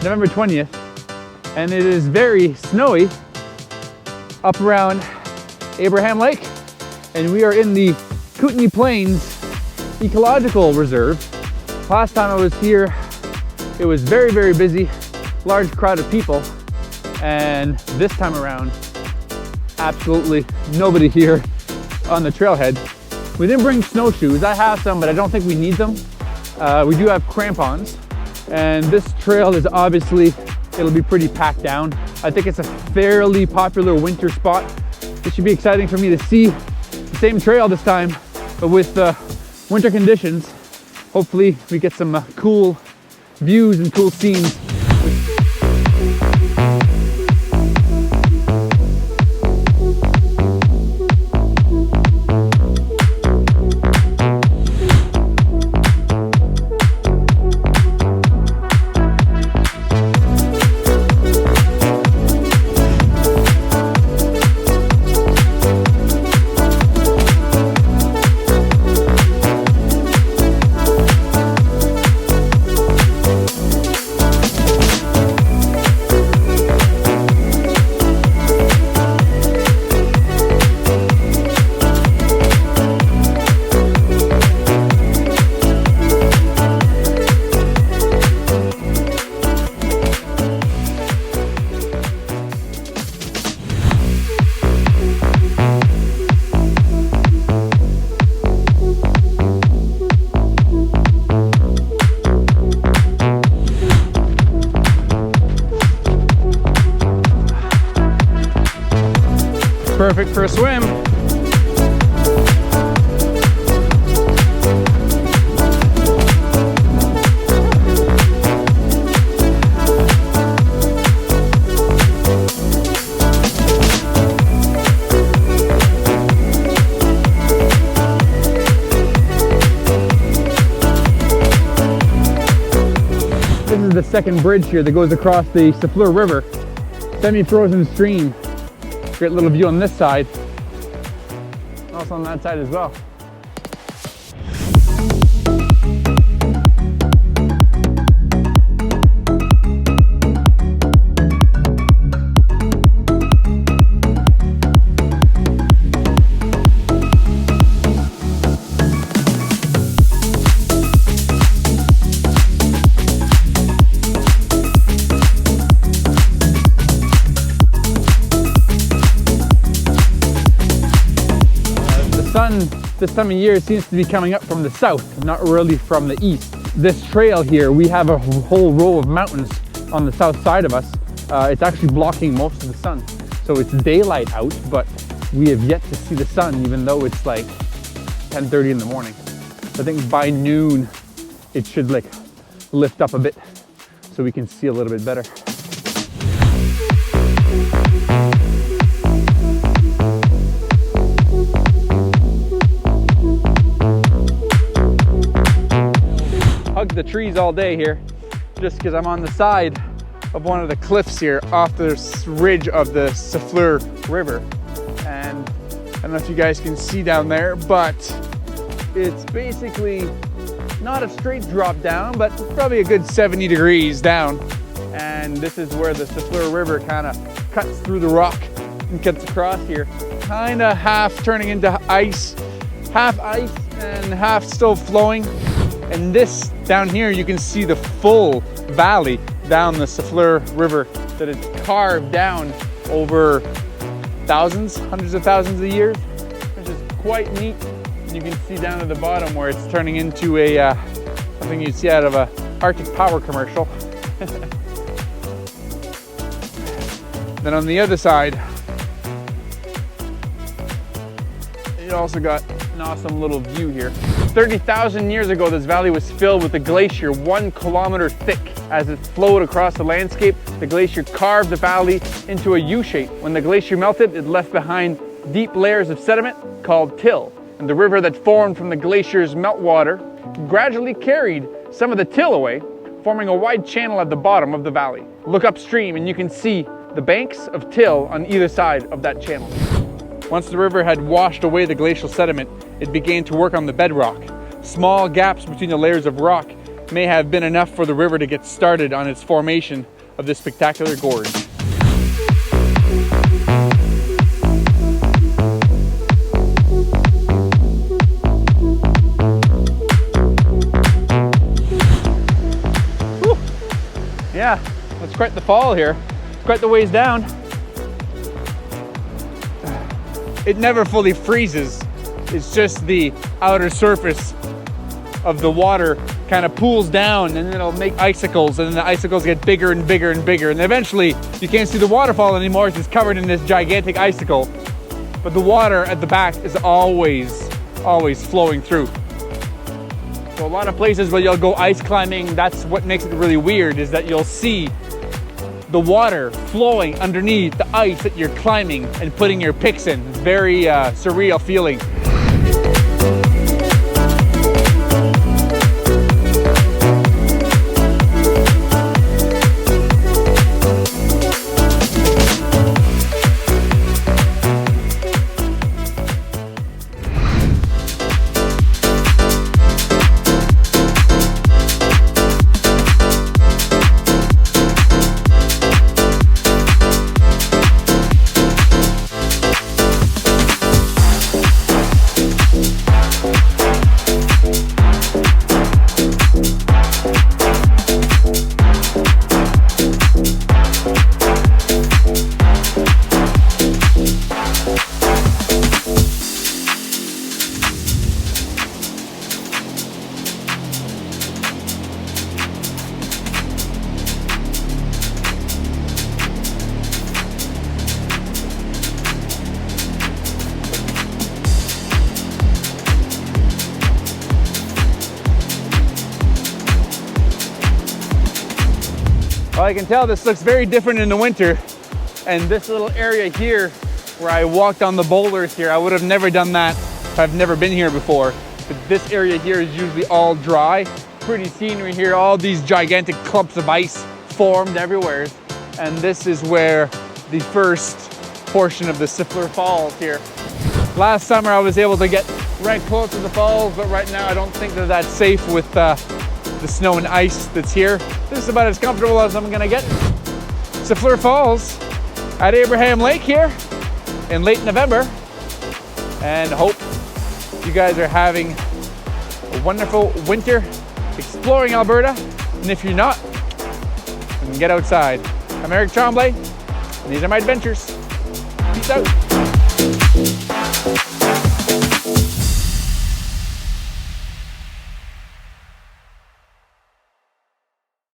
November 20th, and it is very snowy up around Abraham Lake, and we are in the Kootenay Plains Ecological Reserve. Last time I was here, it was very, very busy, large crowd of people, and this time around, absolutely nobody here on the trailhead. We didn't bring snowshoes. I have some, but I don't think we need them. We do have crampons, and this trail is obviously, it'll be pretty packed down. I think it's a fairly popular winter spot. It should be exciting for me to see the same trail this time, but with winter conditions. Hopefully we get some cool views and cool scenes. Perfect for a swim. This is the second bridge here that goes across the Siffleur River, semi-frozen stream. Great little view on this side, also on that side as well. This time of year seems to be coming up from the south, not really from the east. This trail here, we have a whole row of mountains on the south side of us. It's actually blocking most of the sun. So it's daylight out, but we have yet to see the sun, even though it's like 10:30 in the morning. I think by noon, it should like lift up a bit so we can see a little bit better. The trees all day here, just because I'm on the side of one of the cliffs here off the ridge of the Siffleur River. And I don't know if you guys can see down there, but it's basically not a straight drop down, but probably a good 70 degrees down. And this is where the Siffleur River kind of cuts through the rock and cuts across here, kind of half turning into ice, half ice and half still flowing. And this down here, you can see the full valley down the Siffleur River that it's carved down over thousands, hundreds of thousands of years, which is quite neat. And you can see down at the bottom where it's turning into a something you'd see out of a Arctic Power commercial. Then on the other side, you also got an awesome little view here. 30,000 years ago, this valley was filled with a glacier 1 kilometer thick. As it flowed across the landscape, the glacier carved the valley into a U shape. When the glacier melted, it left behind deep layers of sediment called till. And the river that formed from the glacier's meltwater gradually carried some of the till away, forming a wide channel at the bottom of the valley. Look upstream and you can see the banks of till on either side of that channel. Once the river had washed away the glacial sediment, it began to work on the bedrock. Small gaps between the layers of rock may have been enough for the river to get started on its formation of this spectacular gorge. Whew. Yeah, that's quite the fall here. It's quite the ways down. It never fully freezes. It's just the outer surface of the water kind of pools down, and then it'll make icicles, and then the icicles get bigger and bigger and bigger, and eventually you can't see the waterfall anymore. It's just covered in this gigantic icicle, but the water at the back is always flowing through. So a lot of places where you'll go ice climbing, that's what makes it really weird, is that you'll see the water flowing underneath the ice that you're climbing and putting your picks in. It's very surreal feeling. Well, I can tell this looks very different in the winter, and this little area here where I walked on the boulders here, I would have never done that if I've never been here before. But this area here is usually all dry. Pretty scenery here, all these gigantic clumps of ice formed everywhere. And this is where the first portion of the Siffleur Falls here. Last summer I was able to get right close to the falls, but right now I don't think that that's safe with the snow and ice that's here. This is about as comfortable as I'm gonna get. Siffleur Falls at Abraham Lake here in late November, and hope you guys are having a wonderful winter exploring Alberta. And if you're not, then get outside. I'm Eric Tremblay, and these are my adventures. Peace out.